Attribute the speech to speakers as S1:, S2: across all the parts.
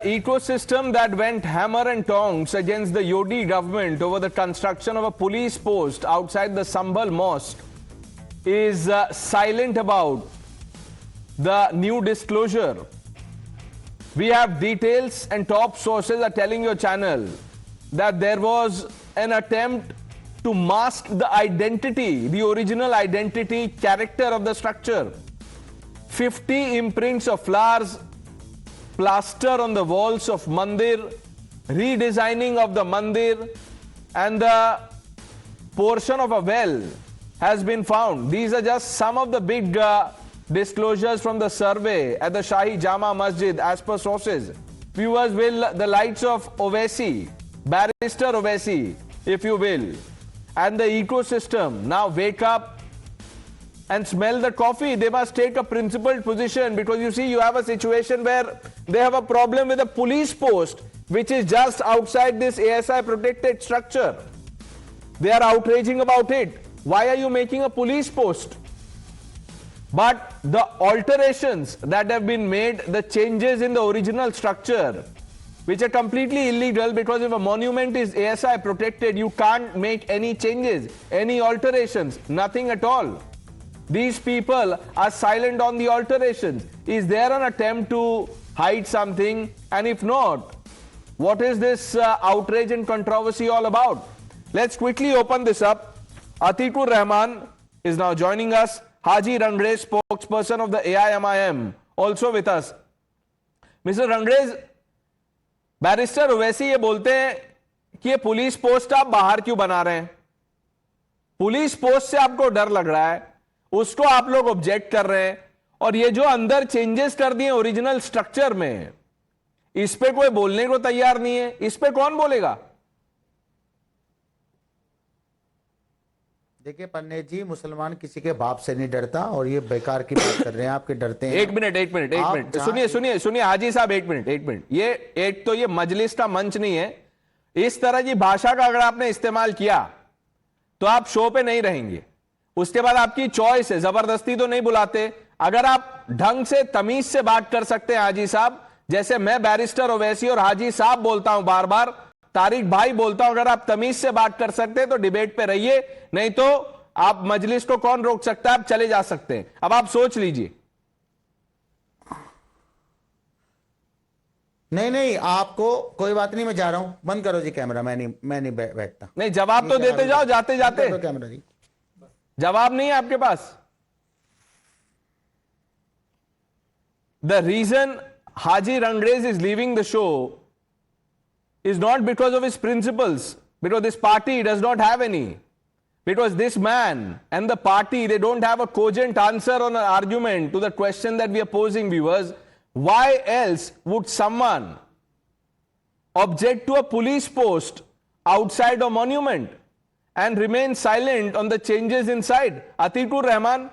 S1: ecosystem that went hammer and tongs against the Yogi government over the construction of a police post outside the Sambhal mosque is silent about the new disclosure. We have details and top sources are telling your channel that there was an attempt to mask the identity, the original identity, character of the structure. 50 imprints of flowers, plaster on the walls of mandir, redesigning of the mandir, and the portion of a well has been found. These are just some of the big disclosures from the survey at the Shahi Jama Masjid as per sources. Viewers, will the lights of Owaisi, Barrister Owaisi, if you will, and the ecosystem now wake up and smell the coffee? They must take a principled position, because you see, you have a situation where they have a problem with a police post which is just outside this ASI protected structure. They are outraging about it. Why are you making a police post? But the alterations that have been made, the changes in the original structure, which are completely illegal, because if a monument is ASI protected, you can't make any changes, any alterations, nothing at all. These people are silent on the alterations. Is there an attempt to hide something? And if not, what is this outrage and controversy all about? Let's quickly open this up. Atikur Rahman is now joining us. Haji Rangrez, spokesperson of the AIMIM, also with us. Mr. Rangrez, barrister Owaisi ये बोलते हैं कि ये police post आप बाहर क्यों बना रहे हैं? पुलिस पोस्ट से आपको डर लग रहा है, उसको आप लोग ऑब्जेक्ट कर रहे हैं, और ये जो अंदर चेंजेस कर दिए ओरिजिनल स्ट्रक्चर में, इस पे कोई बोलने को तैयार नहीं है. इस पे कौन बोलेगा?
S2: देखिए पन्ने जी, मुसलमान किसी के बाप से नहीं डरता, और ये बेकार की बात कर रहे हैं, आपके डरते हैं.
S1: एक मिनट सुनिए हाजी साहब, एक मिनट. ये मजलिस का मंच नहीं है. इस तरह की भाषा का अगर आपने इस्तेमाल किया तो आप शो पे नहीं रहेंगे. उसके बाद आपकी चॉइस है, जबरदस्ती तो नहीं बुलाते. अगर आप ढंग से तमीज से बात कर सकते हैं हाजी साहब, जैसे मैं बैरिस्टर ओवैसी और हाजी साहब बोलता हूं, बार बार तारिक भाई बोलता हूं, अगर आप तमीज से बात कर सकते हैं तो डिबेट पे रहिए, नहीं तो आप मजलिस को कौन रोक सकता है, आप चले जा सकते हैं. अब आप सोच लीजिए.
S2: नहीं, आपको कोई बात नहीं, मैं जा रहा हूं. बंद करो जी कैमरा. मैं नहीं बैठता.
S1: नहीं, जवाब तो देते जाओ जाते जाते.
S2: कैमरा जी,
S1: जवाब नहीं है आपके पास. The reason Haji Rangrez is leaving the show is not because of his principles, because this party does not have any. Because this man and the party, they don't have a cogent answer on an argument to the question that we are posing, viewers. Why else would someone object to a police post outside a monument and remain silent on the changes inside? Atikur Rahman.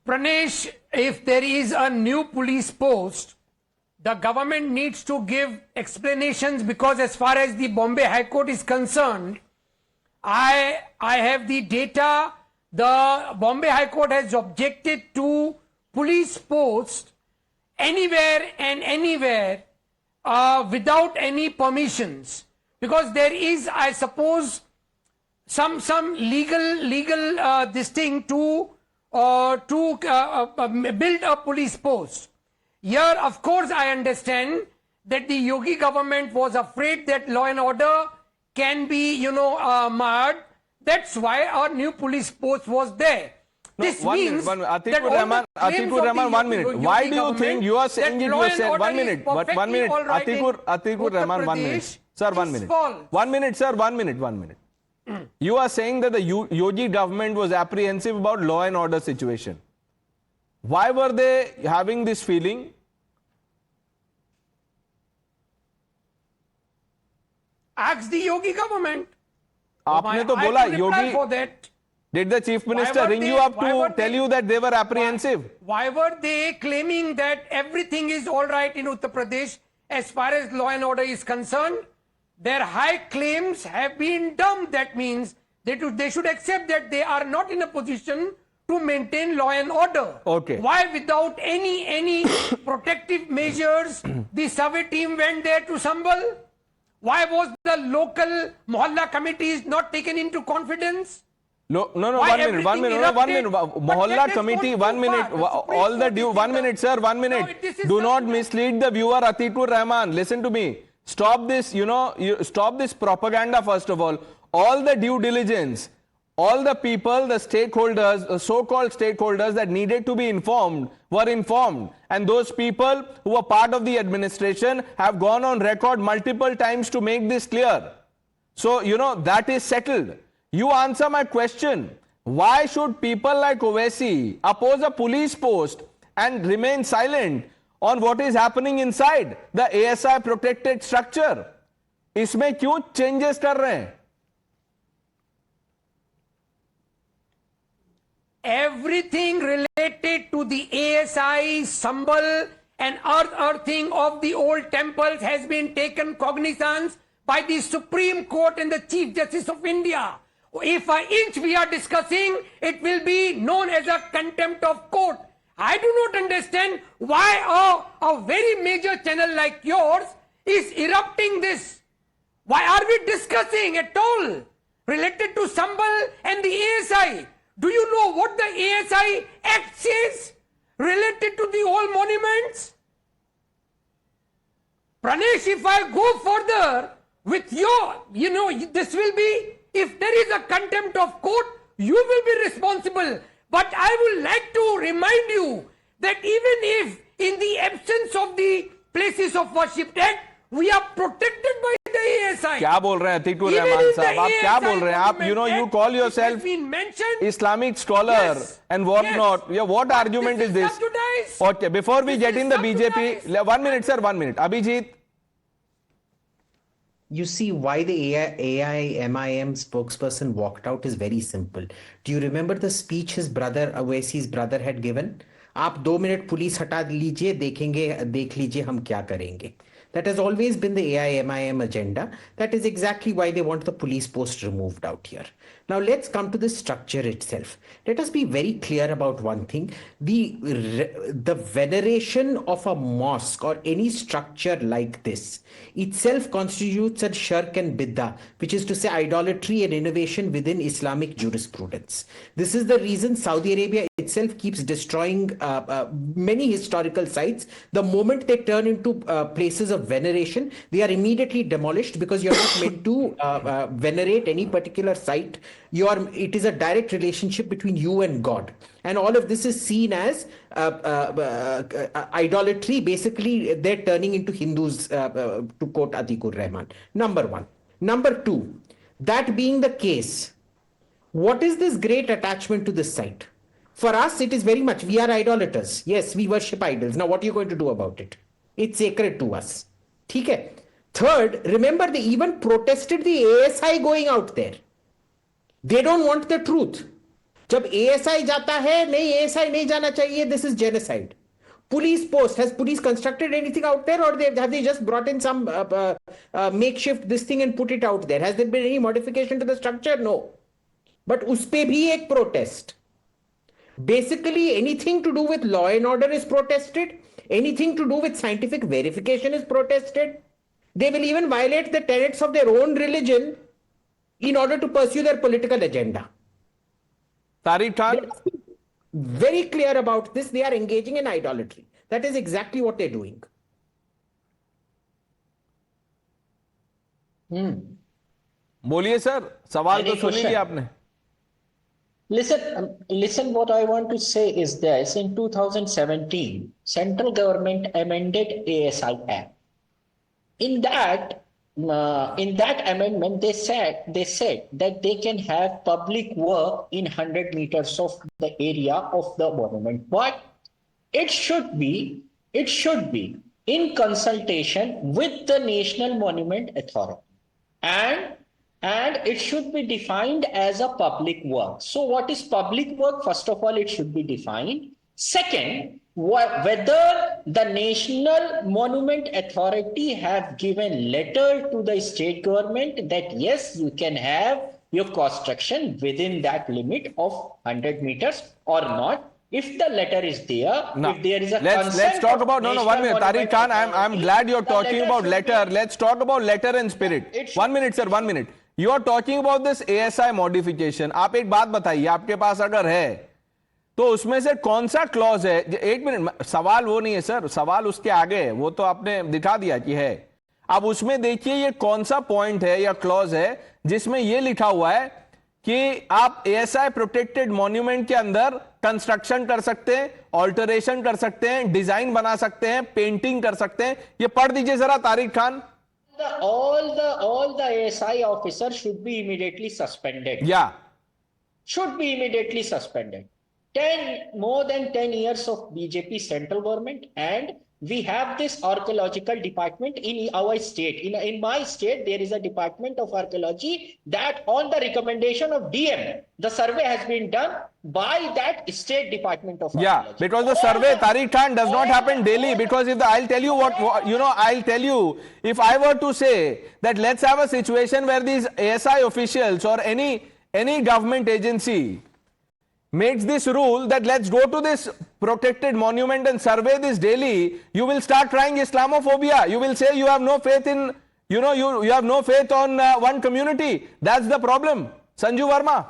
S3: Pranesh, if there is a new police post, the government needs to give explanations, because as far as the Bombay High Court is concerned, I have the data. The Bombay High Court has objected to police post anywhere and anywhere without any permissions, because there is, I suppose, some legal this thing to build a police post. Here, of course, I understand that the Yogi government was afraid that law and order can be, marred. That's why our new police post was there. This means that
S1: Atikur Rahman, 1 minute. Why do you think you are saying it yourself? 1 minute. 1 minute. Atikur Rahman, 1 minute. Sir, 1 minute. 1 minute, sir. 1 minute. 1 minute. You are saying that the Yogi government was apprehensive about law and order situation. Why were they having this feeling?
S3: Ask the Yogi government.
S1: आपने तो बोला Yogi. Did the chief minister ring you up to tell you that they were apprehensive?
S3: Why were they claiming that everything is all right in Uttar Pradesh as far as law and order is concerned? Their high claims have been dumped. That means they should accept that they are not in a position to to maintain law and order.
S1: Okay.
S3: Why without any protective measures the survey team went there to Sambal? Why was the local Mohalla committees not taken into confidence?
S1: No,
S3: Why
S1: 1 minute,
S3: everything
S1: 1 minute.
S3: erupted? But
S1: Mohalla
S3: let us
S1: committee,
S3: go
S1: 1
S3: too
S1: minute.
S3: far. The Supreme
S1: All the
S3: Court
S1: due,
S3: is
S1: 1
S3: in the-
S1: minute, sir, 1 minute.
S3: No, this is
S1: Do not
S3: something-
S1: mislead the viewer, Atikur Rahman. Listen to me. Stop this, stop this propaganda first of all. All the due diligence, all the people, the stakeholders, the so-called stakeholders that needed to be informed were informed. And those people who were part of the administration have gone on record multiple times to make this clear. So, that is settled. You answer my question. Why should people like Owaisi oppose a police post and remain silent on what is happening inside the ASI protected structure? इसमें क्यों changes कर रहे हैं?
S3: Everything related to the ASI, Sambal and earthing of the old temples has been taken cognizance by the Supreme Court and the Chief Justice of India. If an inch we are discussing, it will be known as a contempt of court. I do not understand why a very major channel like yours is erupting this. Why are we discussing at all related to Sambal and the ASI? Do you know what the ASI Act says related to the old monuments? Pranesh, if I go further with your, this will be, if there is a contempt of court, you will be responsible. But I would like to remind you that even if in the absence of the Places of Worship Act, we are protected by the ASI.
S1: क्या बोल रहे हैं Atiqur
S3: Even
S1: Rahman
S3: in the
S1: साहब? आप क्या
S3: ASI
S1: बोल रहे हैं? आप,
S3: Monument
S1: you
S3: Act,
S1: call
S3: it
S1: yourself
S3: has been mentioned.
S1: Islamic scholar
S3: Yes,
S1: and what
S3: yes.
S1: not. Yeah, what
S3: But
S1: argument
S3: this
S1: is
S3: is
S1: this?
S3: subsidized.
S1: Okay, before we
S3: This
S1: get
S3: is
S1: in the BJP,
S3: subsidized.
S1: 1 minute, sir, 1 minute. Abhijit,
S4: You see, why the AIMIM spokesperson walked out is very simple. Do you remember the speech his brother, Owaisi's brother, had given? आप 2 minute police हटा लीजिए, देख लीजिए हम क्या करेंगे. That has always been the AIMIM agenda. That is exactly why they want the police post removed out here. Now let's come to the structure itself. Let us be very clear about one thing. The veneration of a mosque or any structure like this itself constitutes a shirk and bid'ah, which is to say idolatry and innovation within Islamic jurisprudence. This is the reason Saudi Arabia itself keeps destroying many historical sites. The moment they turn into places of veneration, they are immediately demolished because you're not meant to venerate any particular site. It is a direct relationship between you and God. And all of this is seen as idolatry. Basically, they're turning into Hindus, to quote Atikur Rahman. Number one. Number two, that being the case, what is this great attachment to this site? For us, it is very much, we are idolaters. Yes, we worship idols. Now, what are you going to do about it? It's sacred to us. Okay. Third, remember they even protested the ASI going out there. They don't want the truth. जब ASI जाता है, नहीं ASI नहीं जाना चाहिए, this is genocide. Police post, has police constructed anything out there, or have they just brought in some makeshift this thing and put it out there? Has there been any modification to the structure? No. But उस पे भी एक protest. Basically, anything to do with law and order is protested. Anything to do with scientific verification is protested. They will even violate the tenets of their own religion in order to pursue their political agenda.
S1: Tariq Khan,
S4: Very clear about this. They are engaging in idolatry. That is exactly what they're doing.
S1: बोलिए sir, सवाल तो
S5: Any
S1: सुन लिया
S5: question?
S1: आपने.
S5: Listen, what I want to say is this. In 2017, central government amended ASI Act. In that amendment, they said that they can have public work in 100 meters of the area of the monument. But it should be in consultation with the National Monument Authority. And it should be defined as a public work. So what is public work? First of all, it should be defined. Second, whether the National Monument Authority have given letter to the state government that yes, you can have your construction within that limit of 100 meters or not. If the letter is there,
S1: Now,
S5: if there is a
S1: let's
S5: consent
S1: talk
S5: of
S1: about no, 1
S5: National
S1: minute. Tariq
S5: Monument
S1: Khan, I'm
S5: Authority,
S1: glad you're
S5: the
S1: talking
S5: letter
S1: about
S5: should
S1: letter.
S5: be-
S1: Let's talk about letter and spirit.
S5: It should-
S1: 1 minute, sir, 1 minute. You are talking about this ASI modification. आप एक बात बताइए, आपके पास अगर है तो उसमें से कौन सा क्लॉज है? 1 मिनट, सवाल वो नहीं है सर, सवाल उसके आगे है, वो तो आपने दिखा दिया कि है। अब उसमें देखिए ये कौन सा पॉइंट है या क्लॉज है जिसमें ये लिखा हुआ है कि आप एएसआई प्रोटेक्टेड मॉन्यूमेंट के अंदर कंस्ट्रक्शन कर सकते हैं, ऑल्टरेशन कर सकते हैं, डिजाइन बना सकते हैं, पेंटिंग कर सकते हैं। ये पढ़ दीजिए जरा Tariq Khan.
S5: all the ASI officers should be immediately suspended.
S1: या
S5: Should be immediately suspended. More than 10 years of BJP central government, and we have this archaeological department in our state. In my state, there is a department of archaeology that on the recommendation of DM, the survey has been done by that state department of
S1: yeah,
S5: archaeology.
S1: because the survey, Tariq Khan, does not happen daily. Because if I'll tell you I'll tell you, if I were to say that let's have a situation where these ASI officials or any government agency makes this rule that let's go to this protected monument and survey this daily, you will start trying Islamophobia. You will say you have no faith in, you have no faith on one community. That's the problem. Sanju Verma.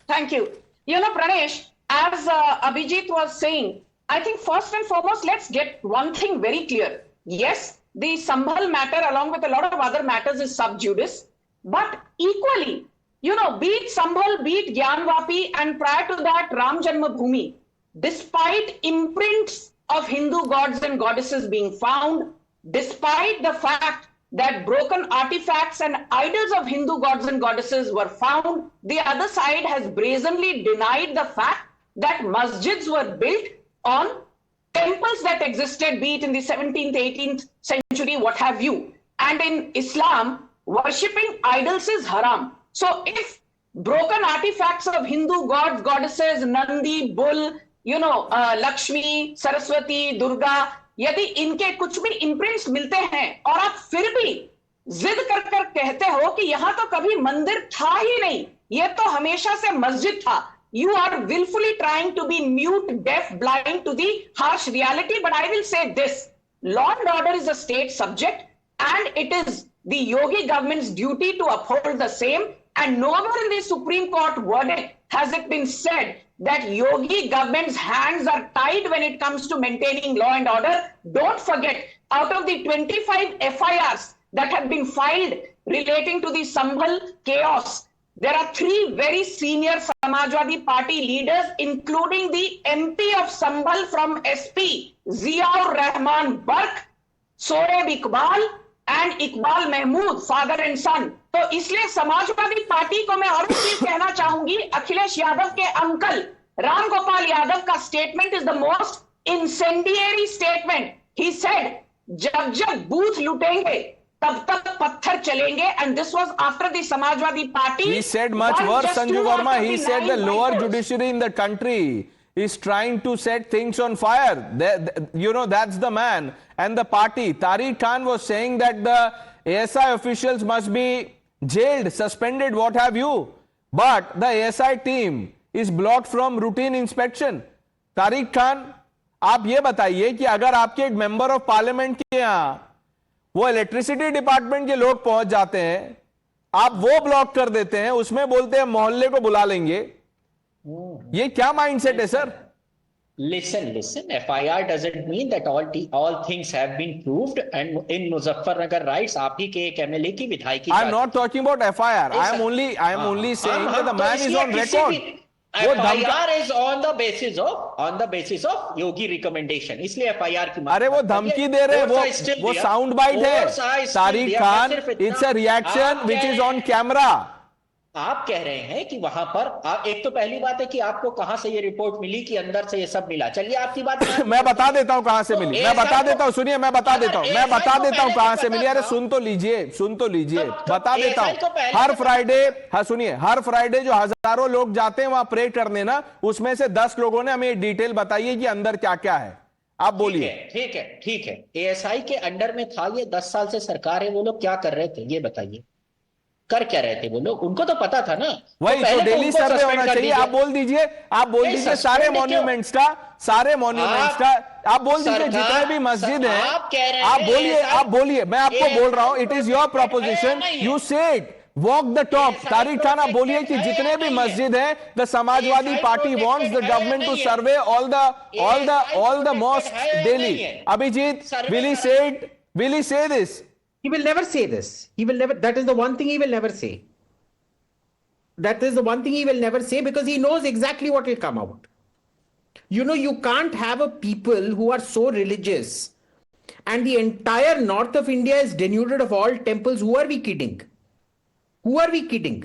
S6: Thank you. Pranesh, as Abhijit was saying, I think first and foremost, let's get one thing very clear. Yes, the Sambhal matter along with a lot of other matters is sub judice, but equally, be it Sambhal, be it Gyanvapi, and prior to that, Ram Janmabhoomi, despite imprints of Hindu gods and goddesses being found, despite the fact that broken artifacts and idols of Hindu gods and goddesses were found, the other side has brazenly denied the fact that masjids were built on temples that existed, be it in the 17th, 18th century, what have you. And in Islam, worshipping idols is haram. So if broken artifacts of Hindu gods, goddesses, Nandi, Bull, Lakshmi, Saraswati, Durga, यदि इनके कुछ भी imprints मिलते हैं और आप फिर भी जिद कर कहते हो कि यहां तो कभी मंदिर था ही नहीं, ये तो हमेशा से मस्जिद था, you are willfully trying to be mute, deaf, blind to the harsh reality. But I will say this, law and order is a state subject and it is the Yogi government's duty to uphold the same. And nowhere in the Supreme Court verdict has it been said that Yogi government's hands are tied when it comes to maintaining law and order. Don't forget, out of the 25 FIRs that have been filed relating to the Sambhal chaos, there are 3 very senior Samajwadi Party leaders, including the MP of Sambhal from SP, Ziaur Rahman Bark, Soeb Iqbal, and Iqbal Mahmood, father and son. तो इसलिए Samajwadi party को मैं और चीज कहना चाहूंगी, अखिलेश यादव के uncle Ram Gopal Yadav का statement is the most incendiary statement. He said जब जब बूथ लूटेंगे तब तक पत्थर चलेंगे, and this was after the Samajwadi Party.
S1: He said much worse, Sanju Verma. He said the lower judiciary in the country is trying to set things on fire. That's the man and the party. Tariq Khan was saying that the ASI officials must be jailed, suspended, what have you. But the ASI team is blocked from routine inspection. Tariq Khan, आप ये बताइए कि अगर आपके एक member of parliament के यहां वो इलेक्ट्रिसिटी डिपार्टमेंट के लोग पहुंच जाते हैं, आप वो ब्लॉक कर देते हैं, उसमें बोलते हैं मोहल्ले को बुला लेंगे, ये क्या माइंडसेट है sir?
S5: Listen. FIR doesn't mean that all things have been proved. And in Muzaffarnagar riots, आप ही के एक MLA की विधायकी.
S1: I'm not talking about FIR. I am only saying that the man is on record.
S5: FIR is on the basis of Yogi recommendation. इसलिए FIR की.
S1: अरे वो धमकी दे रहे हैं, वो साउंड बाइट है. Tariq Khan, it's a reaction which is on camera.
S5: आप कह रहे हैं कि वहां पर एक तो पहली बात है कि आपको कहां से ये रिपोर्ट मिली कि अंदर से ये सब मिला. चलिए आपकी बात
S1: मैं बता देता हूं कहां से मिली. मैं बता देता हूं, सुनिए, मैं बता देता हूं कहां से मिली. अरे सुन तो लीजिए, बता देता हूं. हर फ्राइडे, हाँ सुनिए, हर फ्राइडे जो हजारों लोग जाते हैं वहां प्रे करने ना, उसमें से 10 लोगों ने हमें डिटेल बताइए कि अंदर क्या क्या है. आप बोलिए.
S5: ठीक है. ASI के अंडर में था ये, 10 साल से सरकार है, वो लोग क्या कर रहे थे ये बताइए. कर क्या रहे थे वो लोग? उनको तो पता था ना।
S1: वही तो
S5: पहले
S1: डेली
S5: उनको
S1: सर्वे
S5: suspend
S1: होना
S5: कर
S1: चाहिए।
S5: दीजिए।
S1: आप बोल दीजिए, आप बोल
S5: नहीं,
S1: दीजिए
S5: suspend
S1: सारे
S5: क्यों?
S1: मॉन्यूमेंट्स का, सारे मॉन्यूमेंट्स का आप बोल दीजिए,
S5: सरकार-
S1: जितने भी मस्जिद हैं
S5: आप कह रहे
S1: आप
S5: हैं
S1: बोलिए,
S5: ऐसा-
S1: आप बोलिए, मैं आपको
S5: ऐसा
S1: बोल रहा हूं, इट इज योर
S5: protected है
S1: प्रोपोजिशन,
S5: या नहीं है?
S1: You said walk the talk.
S5: ऐसा
S1: तारिक खान आप बोलिए कि
S5: protected है
S1: जितने
S5: या
S1: भी
S5: नहीं है?
S1: मस्जिद हैं, द समाजवादी
S5: ऐसा
S1: पार्टी
S5: protected
S1: वांट्स द
S5: है या
S1: गवर्नमेंट टू
S5: नहीं है?
S1: सर्वे ऑल द
S5: protected
S1: mosques
S5: है या
S1: daily.
S5: नहीं है?
S1: Abhijit,
S5: Survey
S1: will he say this?
S4: He will never say this. He will never. That is the one thing he will never say. That is the one thing he will never say because he knows exactly what will come out. You know, you can't have a people who are so religious and the entire north of India is denuded of all temples. Who are we kidding? Who are we kidding?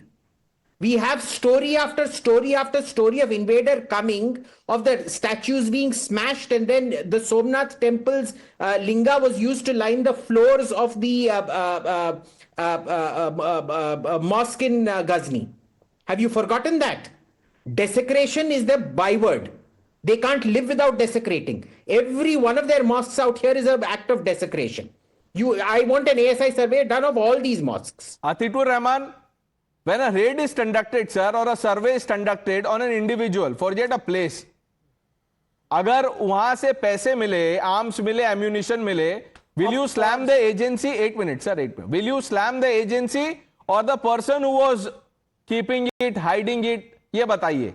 S4: We have story after story after story of invader coming, of the statues being smashed, and then the Somnath temple's linga was used to line the floors of the mosque in Ghazni. Have you forgotten that? Desecration is the byword. They can't live without desecrating. Every one of their mosques out here is an act of desecration. I want an ASI survey done of all these mosques.
S1: Atikur Rahman, when a raid is conducted, sir, or a survey is conducted on an individual, forget a place. अगर वहां से पैसे मिले, arms मिले, ammunition मिले, will you slam the agency? 8 minutes, sir, 8 minutes. Will you slam the agency or the person who was keeping it, hiding it? ये बताइए.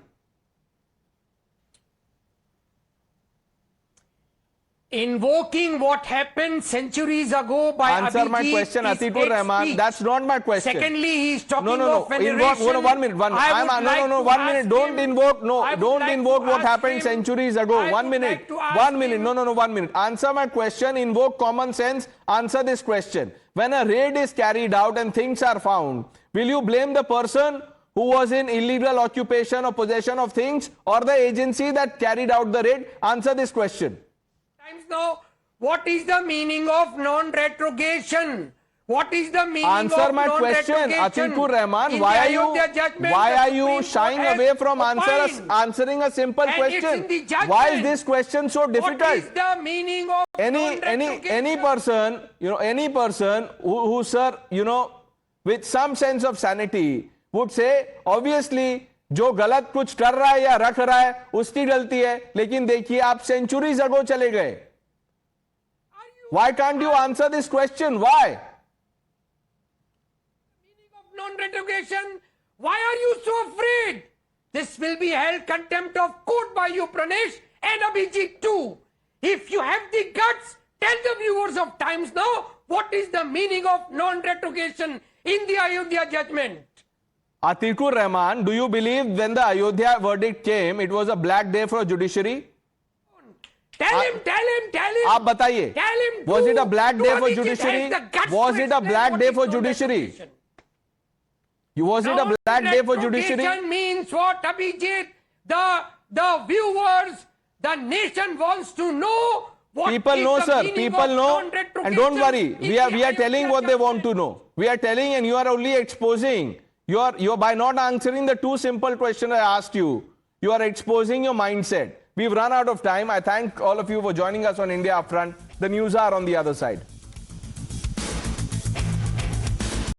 S3: Invoking what happened centuries ago by
S1: Answer my
S3: Abhijit
S1: question,
S3: is
S1: Atikur
S3: hate
S1: Rahman.
S3: speech.
S1: That's not my question.
S3: Secondly, he is talking
S1: No.
S3: of veneration.
S1: 1 minute.
S3: I would like to
S1: One
S3: ask
S1: minute. Don't
S3: him-
S1: invoke. No,
S3: I would
S1: don't
S3: like to
S1: invoke what
S3: ask
S1: happened
S3: him-
S1: centuries ago.
S3: I
S1: 1
S3: would
S1: minute.
S3: like to ask
S1: 1 minute.
S3: him-
S1: No. 1 minute. Answer my question. Invoke common sense. Answer this question. When a raid is carried out and things are found, will you blame the person who was in illegal occupation or possession of things, or the agency that carried out the raid? Answer this question.
S3: Times now, what is the meaning of non-retrogression? What is the meaning
S1: Answer
S3: of
S1: my question,
S3: non-retrogression?
S1: Atikur Rahman.
S3: In
S1: Why
S3: the
S1: are you
S3: Ayodhya judgment, the Supreme
S1: shying
S3: Court has
S1: away from
S3: opined.
S1: answering a simple
S3: And it's
S1: question?
S3: in the judgment.
S1: Why is this question so difficult?
S3: What is the meaning of
S1: any
S3: non-retrogression?
S1: person, any person who sir, with some sense of sanity would say, obviously जो गलत कुछ कर रहा है या रख रहा है उसकी गलती है, लेकिन देखिए आप सेंचुरीज अगो चले गए. Why can't you answer this question? Why?
S3: Non-retrogression. Why are you so afraid? This will be held contempt of court by you, Pranesh, and Abhijit too. If you have the guts, tell the viewers of Times Now what is the meaning of non-retrogression in the Ayodhya judgment.
S1: Atikur Rahman, do you believe when the Ayodhya verdict came, it was a black day for judiciary?
S3: Tell him.
S1: आप बताइए.
S3: Tell him.
S1: Was it a black day for
S3: Abhijit
S1: judiciary?
S3: has the guts
S1: Was
S3: to
S1: it a
S3: explain
S1: black
S3: what
S1: day
S3: is
S1: for judiciary?
S3: non-retrogression.
S1: Was it a black day for judiciary?
S3: Non-retrogression means what, Abhijit? The viewers, the nation wants to know what
S1: People
S3: is
S1: know,
S3: the
S1: sir.
S3: meaning
S1: People
S3: of
S1: know.
S3: non-retrogression
S1: And don't worry,
S3: in
S1: we are
S3: the
S1: telling
S3: Ayodhya
S1: what they want to
S3: judgment.
S1: know. We are telling, and you are only exposing. You're by not answering the two simple questions I asked you. You are exposing your mindset. We've run out of time. I thank all of you for joining us on India Upfront. The news are on the other side.